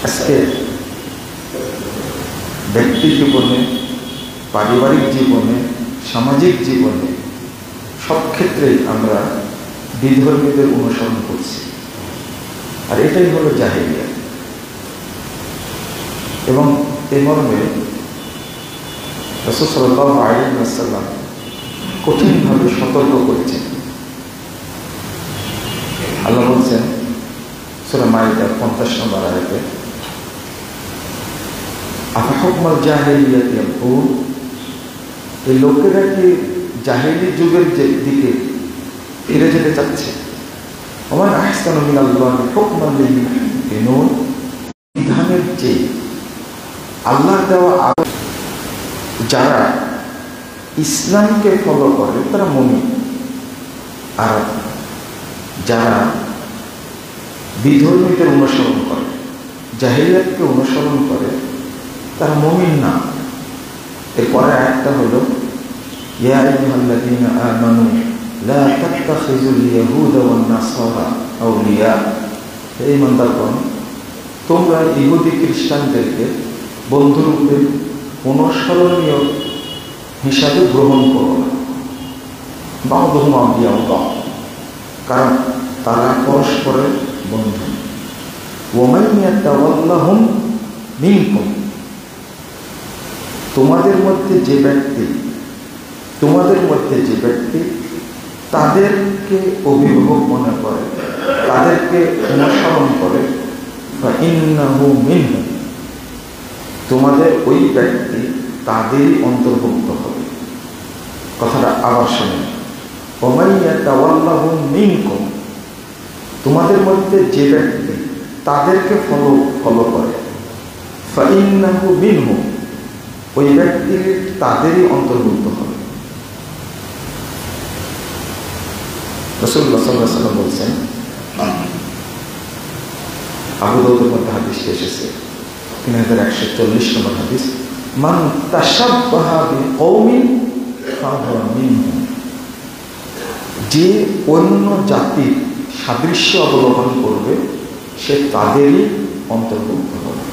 আজকে ব্যক্তি জীবনে, পারিবারিক জীবনে, সামাজিক জীবনে সব ক্ষেত্রেই আমরা বিধর্মীদের অনুসরণ করছি, আর এটাই হলো জাহেলিয়াত। এবং এই মর্মে রাসূল সাল্লাল্লাহু আলাইহি ওয়াসাল্লাম কঠিনভাবে সতর্ক করেছেন। আল্লাহ বলছেন সূরা মাইদার 50 নম্বর আয়াতে, আফাহুকমাল জাহিলিয়াতি ইয়াবগুন, এই লোকেরা কি জাহেলি যুগের দিকে ফিরে যেতে চাচ্ছে? ওমান আহসানু মিনাল্লাহি হুকমান লিল-মুহসিনিন, বিধানের চেয়ে আল্লাহর দেওয়া আরো যারা ইসলামকে ফলো করে তারা মুমিন, আর যারা বিধর্মীদের অনুসরণ করে, জাহেলিয়াতকে অনুসরণ করে, তারা মুমিন না। এরপরে আয়াতটা হলো, ইয়া আইয়ুহাল্লাযীনা আমানু লা তাত্তাখিযুল ইয়াহুদা ওয়ান নাসারা আউলিয়া, হে ঈমানদারগণ, তোমরা ইহুদি খ্রিস্টানদেরকে বন্ধুরূপে অনুসরণীয় হিসাবে গ্রহণ করো না। বা'দুহুম আউলিয়াউ বা'দ, কারণ তারা পরস্পরের বন্ধু। ওয়া মান ইয়াতাওয়াল্লাহুম মিনকুম, তোমাদের মধ্যে যে ব্যক্তি তাদেরকে অভিভাবক মনে করে, তাদেরকে অনুসরণ করে, ফাইন্নাহু মিনহুম, তোমাদের ওই ব্যক্তি তাদেরই অন্তর্ভুক্ত হবে। কথাটা আবার শুনুন, ওয়া মান ইয়াতাওয়াল্লাহুম মিনকুম, তোমাদের মধ্যে যে ব্যক্তি তাদেরকে ফলো করে, ফাইন্নাহু মিনহুম, ওই ব্যক্তি তাদেরই অন্তর্ভুক্ত হবে। রাসূলুল্লাহ সাল্লাল্লাহু আলাইহি ওয়াসাল্লাম বলছেন, আবু দাউদের মধ্যে হাদিসটি এসেছে 3140 নম্বর হাদিস, মান তাশাব্বাহা বিকওমিন ফাহুয়া মিনহুম, যে অন্য জাতির সাদৃশ্য অবলম্বন করবে সে তাদেরই অন্তর্ভুক্ত হবে।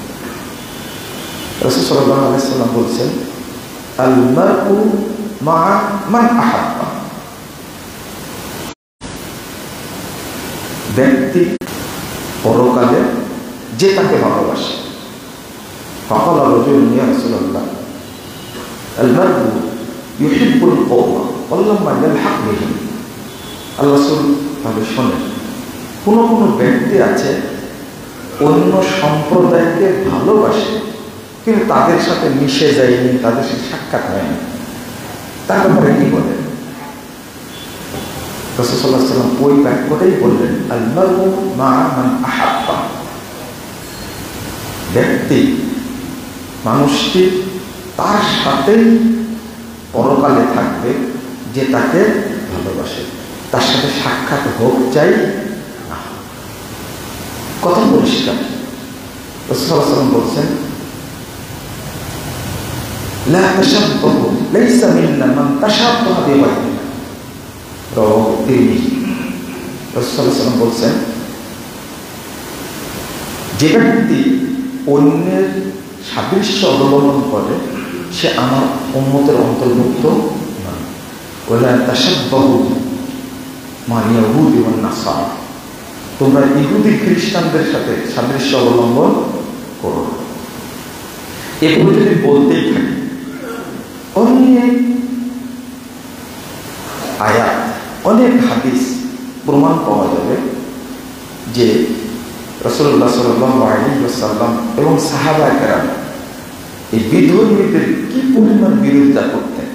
রাসূল সাল্লাল্লাহু আলাইহি ওয়াসাল্লাম বলছেন, আল মারউ মা মান আহাব্বা, ব্যক্তি পরকালে যে তাকে ভালোবাসে। ফাকালা রাজুলুন ইয়া রাসূলুল্লাহ, আল মারউ ইউহিব্বুল কওমা ওয়াল্লামা ইয়ালহাক বিহিম। আল্লাহ রাসূল ভাবে শোনেন, কোন ব্যক্তি আছে অন্য সম্প্রদায়কে ভালোবাসে কিন্তু তাদের সাথে মিশে যায়নি, তাদের সাথে সাক্ষাৎ হয়নি, তার ব্যাপারে কি বলেন? রাসূল সাল্লাল্লাহু আলাইহি ওয়াসাল্লাম ওই বাক্যটাই বললেন, আল মারউ মা মান আহাব্বা, ব্যক্তি মানুষটি তার সাথেই পরকালে থাকবে যে তাকে ভালোবাসে, তার সাথে সাক্ষাৎ হোক চাই না। কথা পরিষ্কার। রাসূল সাল্লাল্লাহু আলাইহি ওয়াসাল্লাম বলছেন, লা তাশাব্বাহু লাইসা মিন্না মান তাশাব্বাহা বিগায়রিনা, রাওয়াহু তিরমিজি। রাসূল সাল্লাল্লাহু আলাইহি ওয়াসাল্লাম বলছেন, যে ব্যক্তি অন্যের সাদৃশ্য অবলম্বন করে সে আমার উম্মতের অন্তর্ভুক্ত নয়। ওয়ালা তাশাব্বাহু মাল ইয়াহুদি ওয়ান নাসারা, তোমরা ইহুদি খ্রিস্টানদের সাথে সাদৃশ্য অবলম্বন করো। এরপরে যদি বলতেই থাকি, অনেক আয়াত, অনেক হাদিস প্রমাণ পাওয়া যাবে যে রাসূলুল্লাহ সাল্লাল্লাহু আলাইহি ওয়াসাল্লাম এবং সাহাবায়ে কেরাম এই বিধর্মীদের কি পরিমাণ বিরোধিতা করতেন।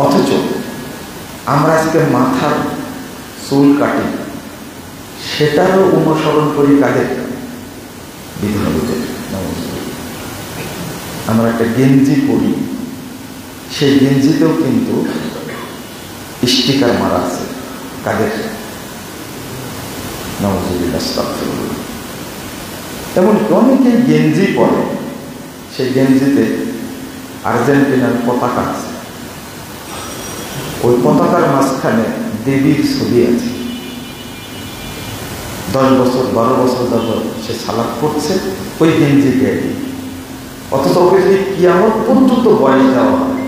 অথচ আমরা আজকে মাথার চুল কাটি, সেটারও অনুসরণ করি কাদের? বিধর্মীদের। আমরা একটা গেঞ্জি পরি, সেই গেঞ্জিতেও কিন্তু স্টিকার মারা আছে কাদের? এমনকি অনেকেই গেঞ্জি পরে, সেই গেঞ্জিতে আর্জেন্টিনার পতাকা আছে, ওই পতাকার মাঝখানে দেবীর ছবি আছে। 10 বছর 12 বছর যাবত সে সালাত করছে ওই গেঞ্জি দিয়ে, অথচ ওকে যদি কিয়ামত পর্যন্ত বয়স দেওয়া হয়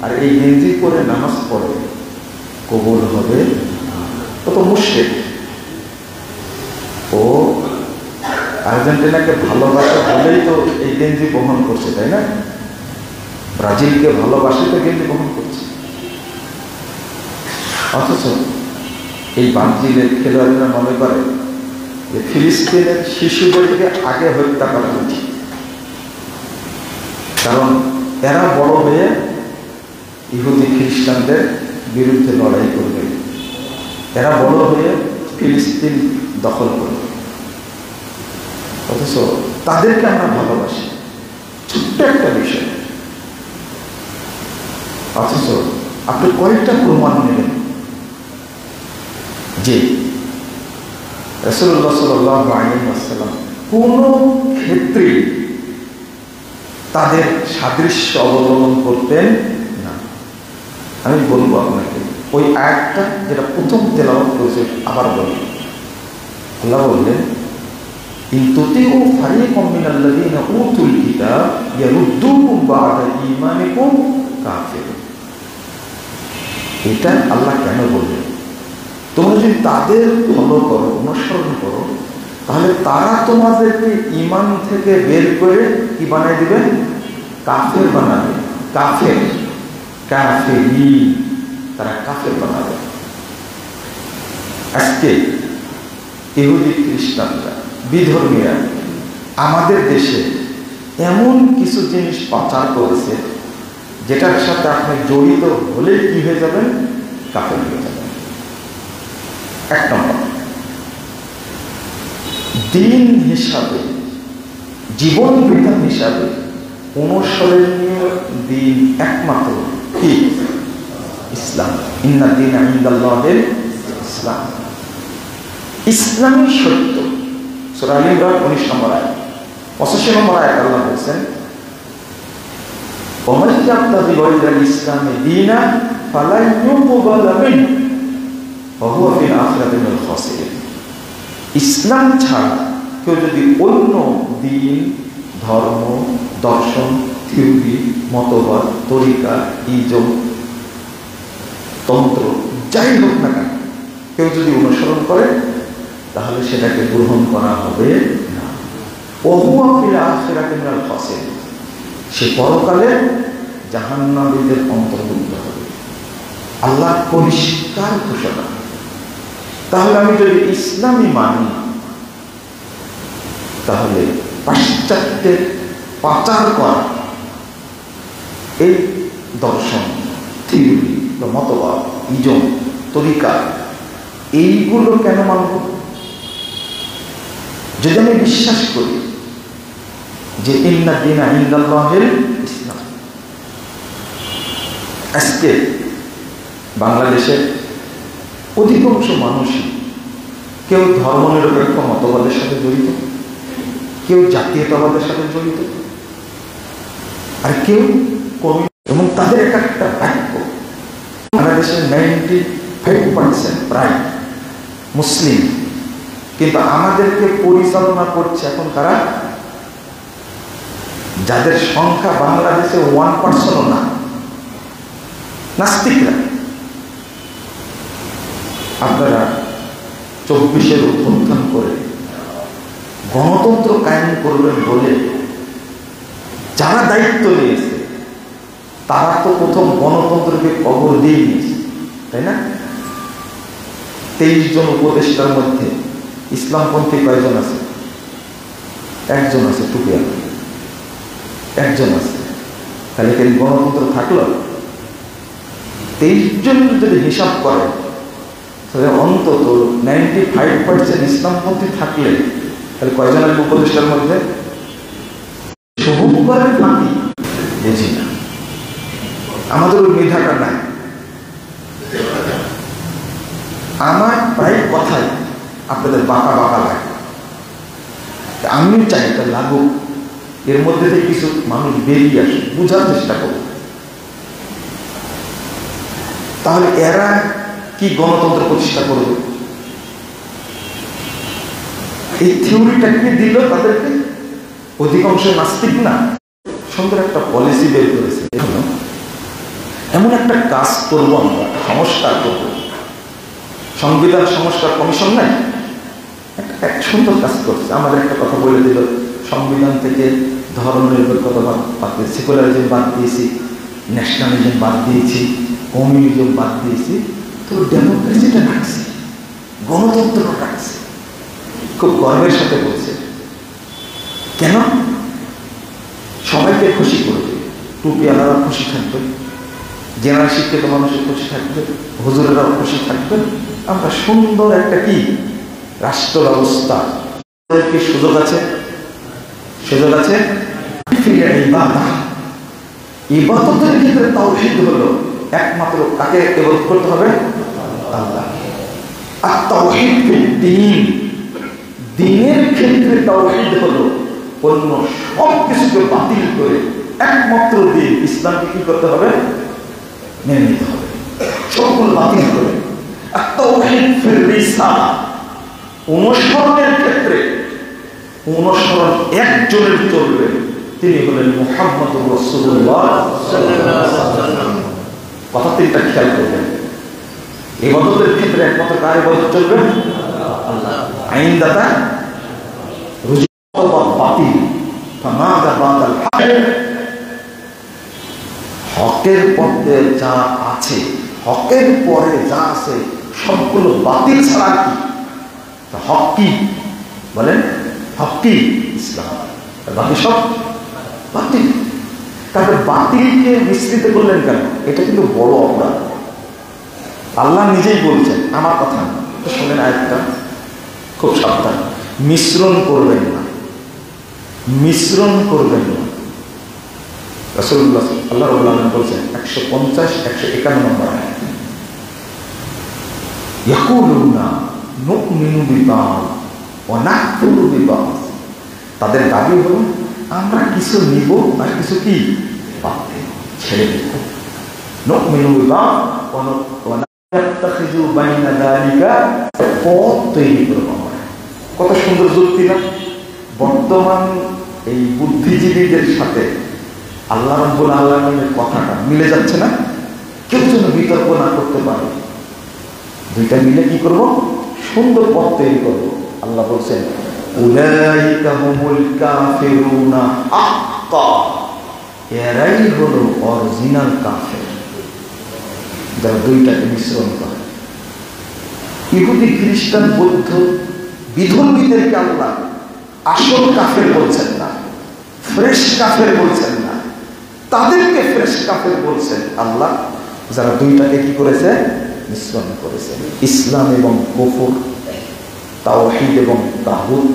আর এই গেঞ্জি করে নামাজ পড়ে, কবুল হবে? ও তো মুশরিক। ও আর্জেন্টিনাকে ভালোবাসে বলেই তো এই গেঞ্জি বহন করছে, তাই না? ব্রাজিলকে ভালোবাসে তো গেঞ্জি বহন করছে। অথচ এই ব্রাজিলের খেলোয়াড়রা মনে করে যে ফিলিস্তিনের শিশুদেরকে আগে হত্যা করা উচিত, কারণ এরা বড় হয়ে ইহুদি খ্রিস্টানদের বিরুদ্ধে লড়াই করবে, এরা বড় হয়ে ফিলিস্তিন দখল করবে। অথচ তাদেরকে আমরা ভালোবাসি, ছোট্ট একটা বিষয়। অথচ আপনি কয়েকটা প্রমাণ নেবেন যে রাসূলুল্লাহ সাল্লাল্লাহু আলাইহি ওয়াসাল্লাম কোন ক্ষেত্রে তাদের সাদৃশ্য অবলম্বন করতেন না। আমি বলবো আপনাকে ওই আয়াতটা যেটা প্রথম তেলাওয়াত করেছে, আবার বলি। আল্লাহ বললেন, ইন তুতিউ ফারিকাম মিনাল্লাযীনা উতুল কিতাব ইয়ারুদ্দুকুম বা'দা ঈমানিকুম কাফিরুন। এটা আল্লাহ কেন বললেন? তোমরা যদি তাদের ফলো করো, অনুসরণ করো, তাহলে তারা তোমাদেরকে ঈমান থেকে বের করে কি বানাই দিবে? কাফের বানাবে। কাফের, কাফেরী, তারা কাফের বানাবে। আজকে ইহুদি খ্রিস্টানরা, বিধর্মীরা আমাদের দেশে এমন কিছু জিনিস পাচার করেছে যেটার সাথে আপনি জড়িত হলে কি হয়ে যাবেন? কাফের হয়ে যাবেন। এক নম্বর, দিন হিসাবে, জীবন বিধান হিসাবে অনুসরণীয় দিন একমাত্র কি? ইসলাম। ইন্না দীনা ইনদাল্লাহিল ইসলাম। ইসলামই সত্য। সূরা আল ইমরান 19 নম্বর আয়াত, 85 নম্বর আয়াত আল্লাহ বলেছেন, ওমান ইয়াবতাগি গায়রাল ইসলামি দীনান ফালান ইউকবালা মিনহু ওয়া হুয়া ফিল আখিরাতি মিনাল খাসিরিন। ইসলাম ছাড়া কেউ যদি অন্য দিন, ধর্ম, দর্শন, থিওরি, মতবাদ, তরিকা, ইজম, তন্ত্র, যাই হোক না কেন, কেউ যদি অনুসরণ করে তাহলে সেটাকে গ্রহণ করা হবে না। ওয়া হুয়া ফিল আখিরাতি মিনাল খাসিরিন। সে পরকালে জাহান্নামীদের অন্তর্ভুক্ত হবে। আল্লাহ পরিষ্কার ঘোষণা। তাহলে আমি যদি ইসলামই মানি, তাহলে পাশ্চাত্যের পাচার করা এই দর্শন, থিওরি, মতবাদ, ইজম, তরিকা, এইগুলো কেন মানব? যদি আমি বিশ্বাস করি যে ইন্না দীনা ইনদাল্লাহিল ইসলাম। আজকে বাংলাদেশের অধিকাংশ মানুষই কেউ ধর্মনিরপেক্ষ মতবাদের সাথে জড়িত, কেউ জাতীয়তাবাদের সাথে জড়িত, আর কেউ এবং তাদের একটা বাক্য। বাংলাদেশের 95% প্রায় মুসলিম, কিন্তু আমাদেরকে পরিচালনা করছে এখন তারা, যাদের সংখ্যা বাংলাদেশে 1% না, নাস্তিকরা। আপনারা 24-এর অভ্যুত্থান করে গণতন্ত্র কায়েম করবেন বলে যারা দায়িত্ব নিয়েছে তারা তো প্রথম গণতন্ত্রকে কবর দিয়ে নিয়েছে, তাই না? 23 জন উপদেষ্টার মধ্যে ইসলামপন্থী কয়জন আছে? একজন আছে, টুপিয়া একজন আছে। তাহলে কি গণতন্ত্র থাকলো? 23 জন যদি হিসাব করে তাহলে অন্তত 95% ইসলামপন্থী থাকলে তাহলে কয়জনের উপদেষ্টার মধ্যে? সবুকারের ফাঁকি বুঝি না, আমাদের ওই মেধাটা নাই। আমার প্রায় কথাই আপনাদের বাঁকা বাঁকা লাগে, আমিও চাই এটা লাগুক, এর মধ্যে থেকে কিছু মানুষ বেরিয়ে আসে, বোঝার চেষ্টা করব। তাহলে এরা কি গণতন্ত্র প্রতিষ্ঠা করবে? এই থিওরিটা কি দিল তাদেরকে? অধিকাংশ নাস্তিক না সুন্দর একটা পলিসি বের করেছে, এমন একটা কাজ করবো আমরা, সংস্কার করবো, সংবিধান সংস্কার কমিশন নাই, এক সুন্দর কাজ করছে। আমাদের একটা কথা বলে দিল, সংবিধান থেকে ধর্ম নিরপেক্ষতা বাদ দিয়েছি, সেকুলারিজম বাদ দিয়েছি, ন্যাশনালিজম বাদ দিয়েছি, কমিউনিজম বাদ দিয়েছি, তো ডেমোক্রেসিটা রাখছি, গণতন্ত্র রাখছে। খুব গর্বের সাথে বলছে, কেন? সবাইকে খুশি করবে, টুপি আলাদা খুশি থাকবে, জেনারেল শিক্ষিত মানুষের খুশি থাকবে, হুজুরেরাও খুশি থাকবে। আমরা সুন্দর একটা কি রাষ্ট্র ব্যবস্থা, কি সুযোগ আছে? সুযোগ আছে। ইবাদতের ক্ষেত্রে তাওহীদ হলো একমাত্র কাকে ইবাদত করতে হবে? আল্লাহ। আর তাওহীদ দ্বীন, দ্বীনের ক্ষেত্রে তাওহীদ হলো অন্য সব কিছুকে বাতিল করে একমাত্র দ্বীন ইসলামকে কি করতে হবে? মেনে নিতে হবে, সবগুলো বাতিল করে। আর তাওহীদ ফির রিসালা, অনুসরণের ক্ষেত্রে অনুসরণ একজনের চলবে, তিনি হলেন মুহাম্মদুর রাসূলুল্লাহ সাল্লাল্লাহু আলাইহি ওয়াসাল্লাম। কথা তিনটা খেয়াল করবেন। ইবাদতের ক্ষেত্রে একমাত্র কার ইবাদত চলবে? আল্লাহ। আইনদাতা রুজু বাতিল, ফামাযা বাদাল হক, হকের পথে যা আছে, হকের পরে যা আছে সবগুলো বাতিল ছাড়া কি? হক কি বলেন? হক কি? ইসলাম। বাকি সব বাতিল। তাহলে বাতিলকে মিশ্রিত করলেন কেন? এটা কিন্তু বড় অপরাধ। আল্লাহ নিজেই বলছেন, আমার কথা না, শোনেন আয়াতটা খুব সাবধান। মিশ্রণ করবেন না, মিশ্রণ করবেন না। রাসূলুল্লাহ আল্লাহ রাব্বুল আলামিন বলছেন 150 151 নম্বর আয়াত, ইয়াকুলুনা নুমিনু বিবাদ ওয়া নাকফুরু বিবাদ। তাদের দাবি হলো আমরা কিছু নিব আর কিছু কি ছেড়ে দেব। নুমিনু বিবাদ ওয়া নাত্তাখিযু বাইনা যালিকা, পথ তৈরি করব আমরা। কত সুন্দর যুক্তি না? বর্তমান এই বুদ্ধিজীবীদের সাথে আল্লাহ রাব্বুল আলামিনের কথাটা মিলে যাচ্ছে না? কেউ যেন বিতর্ক না করতে পারে। দুইটা মিলে কি করব? সুন্দর পথ তৈরি করব। আল্লাহ বলছেন উলাইকা হুমুল কাফিরুনা হাক্কা, এরাই হলো অরিজিনাল কাফের, যারা দুইটাকে মিশ্রণ করে। ইহুদি, খ্রিস্টান, বৌদ্ধ বিধর্মীদেরকে আল্লাহ আসল কাফের বলছেন না, ফ্রেশ কাফের বলছেন না, তাদেরকে ফ্রেশ কাফের বলছেন আল্লাহ, যারা দুইটাকে কি করেছে? মিশ্রণ করেছে। ইসলাম এবং কুফর, তাওহীদ এবং তাগুত,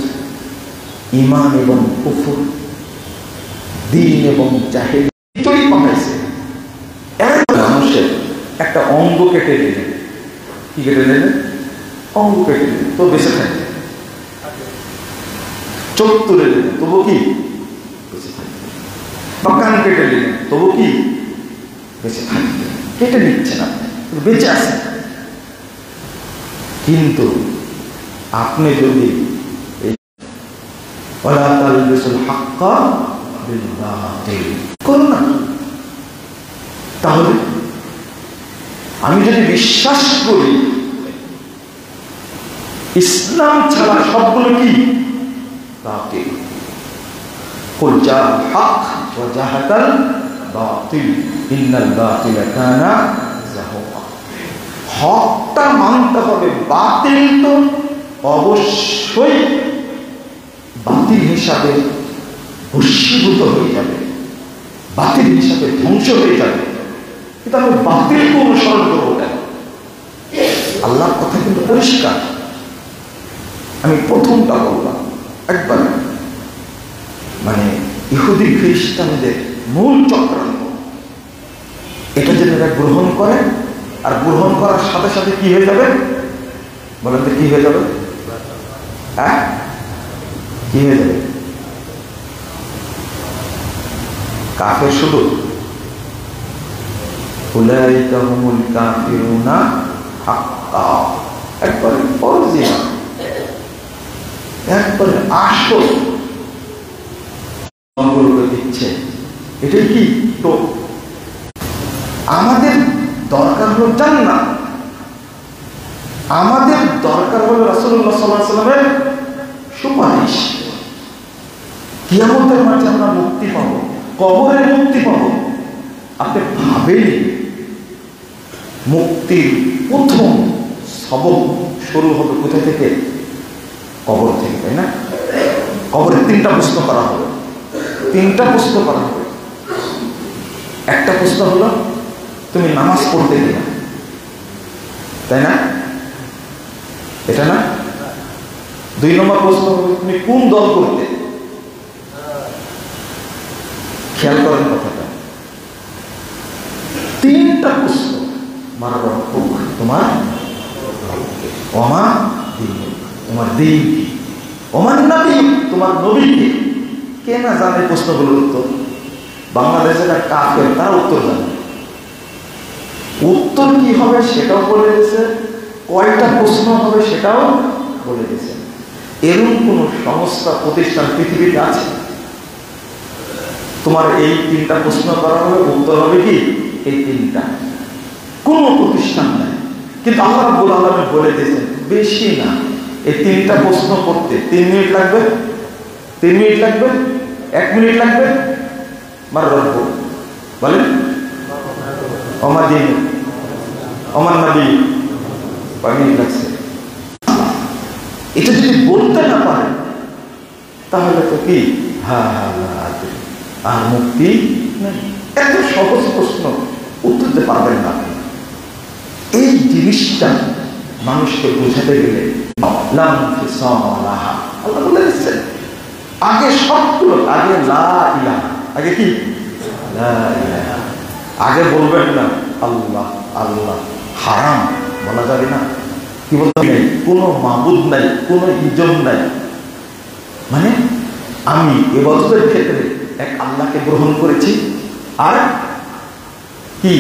ঈমান এবং কুফর, দ্বীন এবং জাহেলিয়াত পাঠাইছে। মানুষের একটা অঙ্গ কেটে দিলেন, কি কেটে দিলেন? অঙ্গ কেটে দিলেন, তো বেঁচে থাকবে। চোখ তুলে দিলেন, তবু কি বেঁচে থাকবে। বা কান কেটে দিলেন, তবু কি বেঁচে থাকবে। কেটে নিচ্ছে না, বেঁচে আছে। কিন্তু আপনি যদি করুন না, তাহলে আমি যদি বিশ্বাস করি ইসলাম ছাড়া সবগুলো কি বাতিল, কুল জাআল হক ওয়া জাহাকাল বাতিল ইন্নাল বাতিলা কানা যাহুকা। হকটা মানতে হবে, বাতিল তো অবশ্যই বাতিল হিসাবে ভস্মীভূত হয়ে যাবে, বাতিল হিসাবে ধ্বংস হয়ে যাবে। কিন্তু আমি বাতিলকে অনুসরণ করবো কেন? আল্লাহর কথা কিন্তু পরিষ্কার। আমি প্রথমটা বললাম একবার, মানে ইহুদি খ্রিস্টানদের মূল চক্রান্ত এটা যেন এরা গ্রহণ করে, আর গ্রহণ করার সাথে সাথে কি হয়ে যাবে বলেন তো? কি হয়ে যাবে? হ্যাঁ, কি হয়ে যাবে? কাফের শুধু। উলাইকা হুমুল কাফিরুনা হাক্কা, একবারে অরিজিনাল। একবারে আসল দিচ্ছে। এটাই কি? তো আমাদের দরকার হলো জান্নাত, আমাদের দরকার হলো রাসূলুল্লাহ সাল্লাল্লাহু আলাইহি ওয়াসাল্লামের সুপারিশ। কিয়ামতের মাঠে আমরা মুক্তি পাবো, কবরে মুক্তি পাবো। আপনি ভাবেন মুক্তির প্রথম সবক শুরু হবে কোথা থেকে? কবর থেকে, তাই না? কবরে তিনটা প্রশ্ন করা হবে, তিনটা প্রশ্ন করা হবে। একটা প্রশ্ন হলো তুমি নামাজ পড়তে কিনা, তাই না? এটা না। 2 নম্বর প্রশ্ন হলো তুমি কোন দল করতে। খেয়াল করেন কথাটা, তিনটা প্রশ্ন। মারা তোমার ওমা দিন, তোমার দিন কি, ওমান নবী, তোমার নবী কে। কে না জানে প্রশ্নগুলোর উত্তর? বাংলাদেশের কাফের তারা উত্তর জানে। উত্তর কি হবে সেটাও বলে দিয়েছে, কয়টা প্রশ্ন হবে সেটাও বলে দিয়েছে। এরকম কোন সংস্থা প্রতিষ্ঠান পৃথিবীতে আছে? তোমার এই তিনটা প্রশ্ন করা হবে, উত্তর হবে কি এই তিনটা। কোন প্রতিষ্ঠান নাই। কিন্তু আল্লাহ রাব্বুল আলামিন বলে দিয়েছেন বেশি না, এই তিনটা প্রশ্ন করতে 3 মিনিট লাগবে, 3 মিনিট লাগবে, 1 মিনিট লাগবে। মার রব্বু বলেন ওমা দিন, ওমান নবী, 5 মিনিট লাগছে। এটা যদি বলতে না পারে তাহলে তো কি আর মুক্তি নেই। এত সহজ প্রশ্ন উত্তর দিতে পারবেন না। এই জিনিসটা মানুষকে বোঝাতে গেলে আল্লাহ বলে দিচ্ছেন আগে সবগুলো, আগে লা ইলাহা, আগে কি লা ইলাহা। আগে বলবেন না আল্লাহ আল্লাহ, হারাম বলা যাবে না। কি বলতে নেই, কোনো মাবুদ নাই, কোনো ইজম নাই। মানে আমি ইবাদতের ক্ষেত্রে এক আল্লাহকে গ্রহণ করেছি, আর কি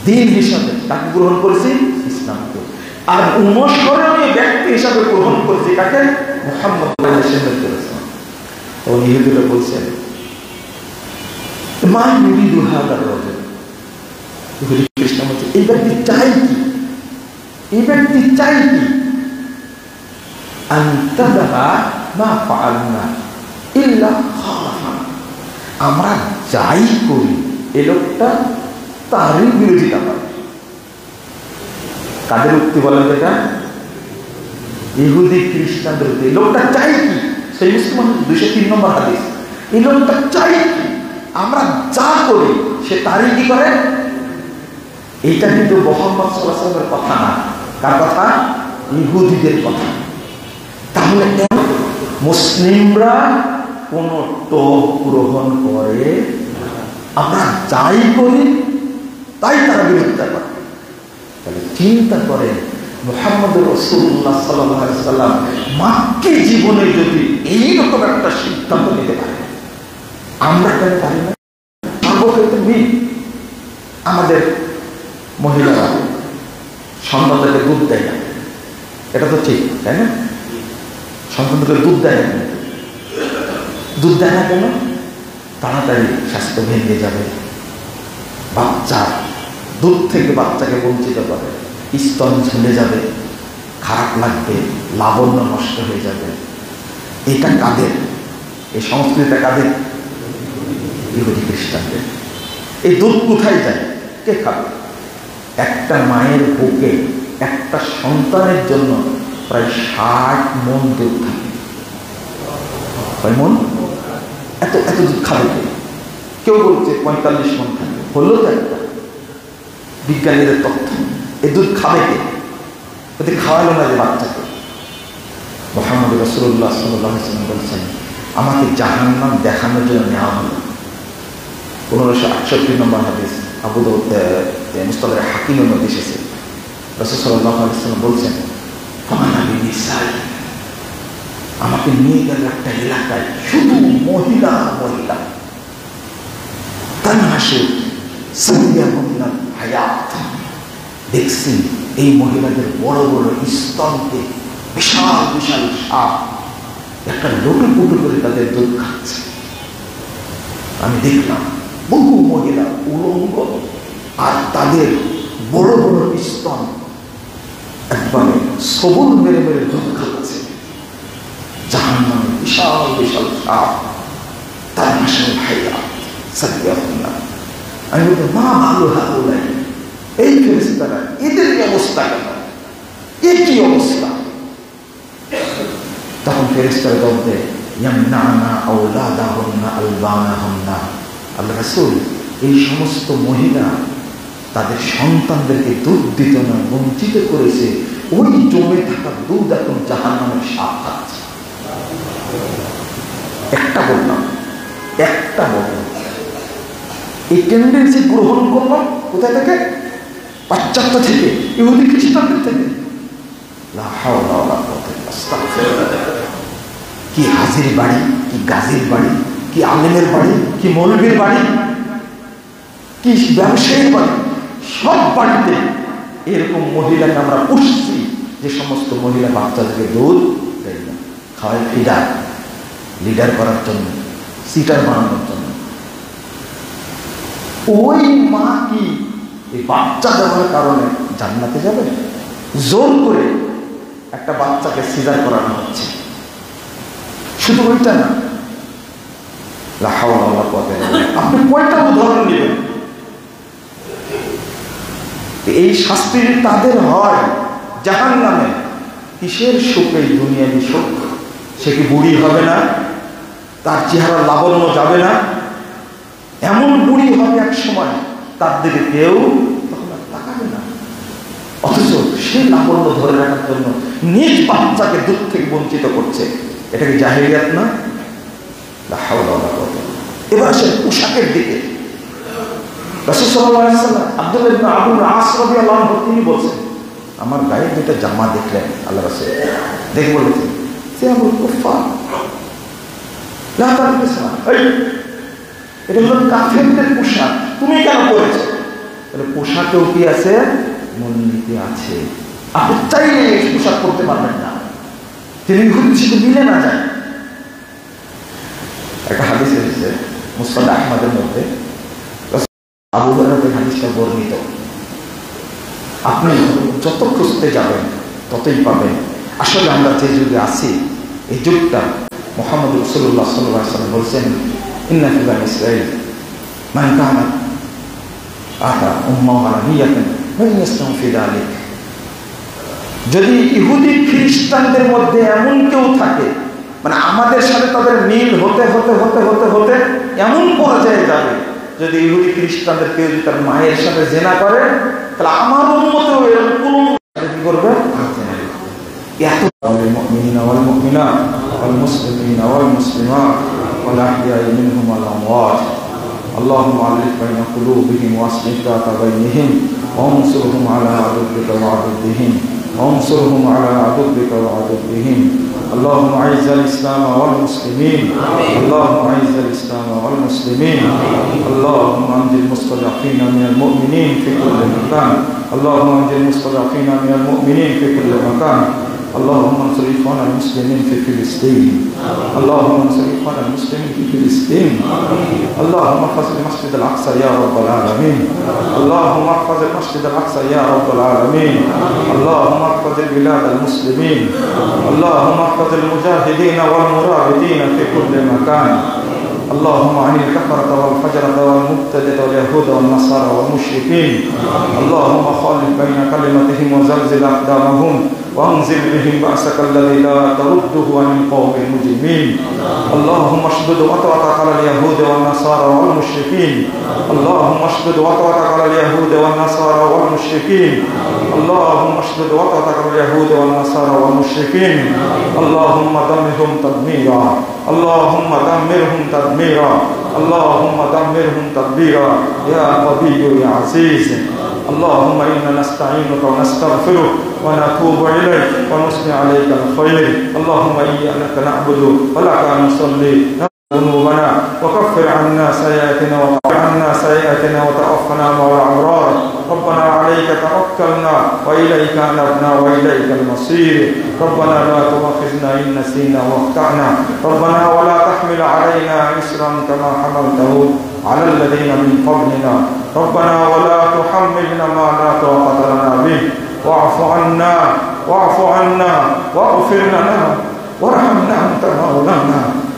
দিন হিসাবে তাকে গ্রহণ করেছি ইসলামকে, আর অনুসরণীয় ব্যক্তি হিসাবে গ্রহণ করেছি কাকে? মুহাম্মদ সাল্লাল্লাহু আলাইহি ওয়াসাল্লাম। তো ইহুদিরা বলছেন মা ইউরিদু হাদা রাজুল, ইহুদি খ্রিস্টান বলছে এই ব্যক্তি চাই কি, এই ব্যক্তি চাই কি? আনতাদা মা ফাআলনা ইল্লা খালাফানা, আমরা যাই করি এই লোকটা তারই বিরোধিতা করে। কাদের উক্তি বলেন এটা? ইহুদি খ্রিস্টানদের উক্তি। লোকটা চাই কি? সেই মুসলমান 203 নম্বর হাদিস। এই লোকটা চাই কি? আমরা যা করি সে তারই কি করে। এইটা কিন্তু মুহাম্মদ সাল্লাল্লাহু আলাইহি ওয়াসাল্লামের কথা না। কার কথা? ইহুদিদের কথা। তাহলে মুসলিমরা কোন টোপ গ্রহণ করে, আমরা যাই করি তাই তারা বিরোধিতা করে। তাহলে চিন্তা করে মুহাম্মদ রাসূলুল্লাহ সাল্লাল্লাহু আলাইহি ওয়াসাল্লাম মাক্কি জীবনে যদি এইরকম একটা সিদ্ধান্ত নিতে পারে, আমরা কেন পারি না? আমাদের মহিলারা সন্তানদেরকে দুধ দেয় না, এটা তো ঠিক, তাই না? সন্তানদেরকে দুধ দেয় না, দুধ দেয় না কেন? তাড়াতাড়ি স্বাস্থ্য ভেঙে যাবে, বাচ্চা দুধ থেকে বাচ্চাকে বঞ্চিত করে, স্তন ঝুলে যাবে, খারাপ লাগবে, লাবণ্য নষ্ট হয়ে যাবে। এটা কাদের? এই সংস্কৃতিটা কাদের? ইহুদি খ্রিস্টানদের। এই দুধ কোথায় যায়? কে খাবে? একটা মায়ের বুকে একটা সন্তানের জন্য প্রায় 60 মণ দুধ থাকে। কয় মণ? এত এত দুধ খাবে কে? কেউ বলছে 45 মণ থাকে, হলো তো একটা বিজ্ঞানীদের তথ্য। এই দুধ খাবে কে? ওতে খাওয়ালো না যে বাচ্চাকে। মুহাম্মদ রাসূলুল্লাহ সাল্লাল্লাহু আলাইহি ওয়াসাল্লাম বলছেন আমাকে জাহান্নাম দেখানোর জন্য নেওয়া হলো। 1568 নম্বর হাদিস, আবু দাউদ মুস্তাদরাক হাকিমের মধ্যে এসেছে। রাসূল সাল্লাল্লাহু আলাইহি ওয়াসাল্লাম বলছেন আমাকে নিয়ে গেল একটা এলাকায়, শুধু মহিলা মহিলা, তানহাসু সাদিয়া মহিলা হায়াত। দেখছি এই মহিলাদের বড় বড় স্তনকে বিশাল বিশাল সাপ একটা লোটু পুটু করে তাদের দুধ খাচ্ছে। আমি দেখলাম বহু মহিলা উলঙ্গ, আর তাদের বড় বড় স্তন একবারে সবল মেরে মেরে দুধ খাচ্ছে। জাহান্নামে বিশাল বিশাল সাপ, তার ভাষণ ভাইয়া সাল্লাল্লাহু। আমি বলতে মা ভালো হাউলাই, এই ফেরেশতারা এদের অবস্থা কেন, এ কি অবস্থা? তখন ফেরেশতারা জবাব দেয় ইয়ামনানা আওলাদাহুন্না আলবানাহুন্না। আল্লাহ রাসূল, এই সমস্ত মহিলা তাদের সন্তানদেরকে দুধ দিত না, বঞ্চিত করেছে। ওই জমে থাকা দুধ এখন জাহান্নামের সাপ খাচ্ছে। একটা বললাম, এই টেন্ডেন্সি গ্রহণ করলাম কোথায় থেকে? পাশ্চাত্য থেকে, ইহুদি খ্রিস্টানদের থেকে। কি হাজির বাড়ি, কি গাজীর বাড়ি, কি আলেমের বাড়ি, কি মৌলবীর বাড়ি, কি ব্যবসায়ীর বাড়ি, সব বাড়িতে এরকম মহিলাকে আমরা পুষছি, যে সমস্ত মহিলা বাচ্চাদেরকে দুধ দেয় না, খাওয়ায় ফিডার, লিডার করার জন্য, সিটার বানানোর জন্য। ওই মা কি এই বাচ্চা দেওয়ার কারণে জান্নাতে যাবে? জোর করে একটা বাচ্চাকে সিজার করানো হচ্ছে। শুধু ওইটা না, আপনি কয়টা উদাহরণ নেবেন? এই শাস্তি তাদের হয় জাহান্নামে। কিসের সুখ? এই দুনিয়াবি সুখ। সে কি বুড়ি হবে না? তার চেহারা লাবণ্য যাবে না? এমন বুড়ি হবে এক সময়, তার দিকে কেউ তখন আর তাকাবে না। অথচ সে লাবণ্য ধরে রাখার জন্য নিজ বাচ্চাকে দুধ থেকে বঞ্চিত করছে। এটা কি জাহেলিয়াত না? এবার আসেন পোশাকের দিকে। রাসূল সাল্লাল্লাহু আলাইহি ওয়াসাল্লাম আব্দুল্লাহ ইবনে আবুল আস রাদিয়াল্লাহু আনহু তিনি বলছেন, আমার গায়ে দুটো জামা দেখলেন আল্লাহ রাসূল, দেখে বলেছেন সে আমল কুফার লা তালবিসা, এটা হলো কাফেরদের পোশাক, তুমি কেন পরেছ? তাহলে পোশাকেও কি আছে? মূলনীতি আছে। আপনি চাইলে পোশাক করতে পারবেন না, তিনি শুধু মিলে না যায়। একটা হাদিস এসেছে মুসনাদ আহমদের মধ্যে, আবু হুরায়রা হাদিসটা বর্ণিত। আপনি যত খুঁজতে যাবেন ততই পাবেন। আসলে আমরা যে যুগে আছি, এই যুগটা মুহাম্মদ রাসূলুল্লাহ সাল্লাল্লাহু আলাইহি ওয়াসাল্লাম বলেছেন ইন্না ফি বানি ইসরাঈল মান কানা আতা উম্মাহু আরাবিয়াতান মান ইয়াসনাউ ফি যালিক। যদি ইহুদি খ্রিস্টানদের মধ্যে এমন কেউ থাকে, মানে আমাদের সাথে তাদের মিল হতে হতে হতে হতে হতে এমন পর্যায়ে যাবে, যদি ইহুদি খ্রিস্টানদের কেউ যদি তার মায়ের সাথে জেনা করে, তাহলে আমার উম্মতেও এরকম কি করবে? এত মুমিনিনা ওয়াল মুমিনাত ওয়াল মুসলিমিনা ওয়াল মুসলিমাত ওয়াল আহইয়াই মিনহুম ওয়াল আমওয়াত اللهم علق بين قلوبهم واصلح ذات بينهم وانصرهم على عدوك وعدوهم وانصرهم على عدوك وعدوهم اللهم اعز الاسلام والمسلمين اللهم اعز الاسلام والمسلمين اللهم انجِ المستضعفين من المؤمنين في كل مكان اللهم انجِ المستضعفين من المؤمنين في كل مكان اللهم انصر اخوان المسلمين في فلسطين اللهم انصر اخوان المسلمين في فلسطين اللهم احفظ المسجد الاقصى يا رب العالمين اللهم احفظ المسجد الاقصى يا رب العالمين اللهم احفظ بلاد المسلمين اللهم احفظ المجاهدين والمرابطين في كل مكان اللهم عن الكفرة والفجرة والمبتدئة واليهود والنصارى والمشركين اللهم خالف بين كلمتهم وزلزل أقدامهم وانزل بهم بأسك الذي لا ترده عن القوم المجرمين اللهم اشدد وطأتك على اليهود والنصارى والمشركين اللهم اشدد وطأتك على اليهود والنصارى والمشركين اللهم اشدد وطأتك على اليهود والنصارى والمشركين اللهم دمرهم تدميرا اللهم دمرهم تدميرا اللهم دمرهم تدبيرا يا قوي يا عزيز اللهم إنا نستعينك ونستغفرك ونتوب إليك ونثني عليك الخير اللهم إياك نعبد ولك نصلي ذنوبنا وكفر عنا سيئاتنا وتوفنا مع الأبرار ربنا عليك توكلنا وإليك أنبنا وإليك المصير ربنا لا تؤاخذنا إن نسينا واخطأنا ربنا ولا تحمل علينا إصرا كما حملته على الذين من قبلنا ربنا ولا تحملنا ما لا طاقة لنا به واعف عنا واغفر لنا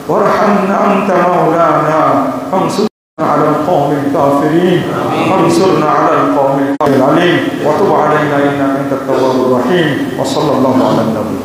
وارحمنا أنت مولانا فانصرنا على القوم الكافرين وتب علينا إنك أنت التواب الرحيم وصلى الله على النبي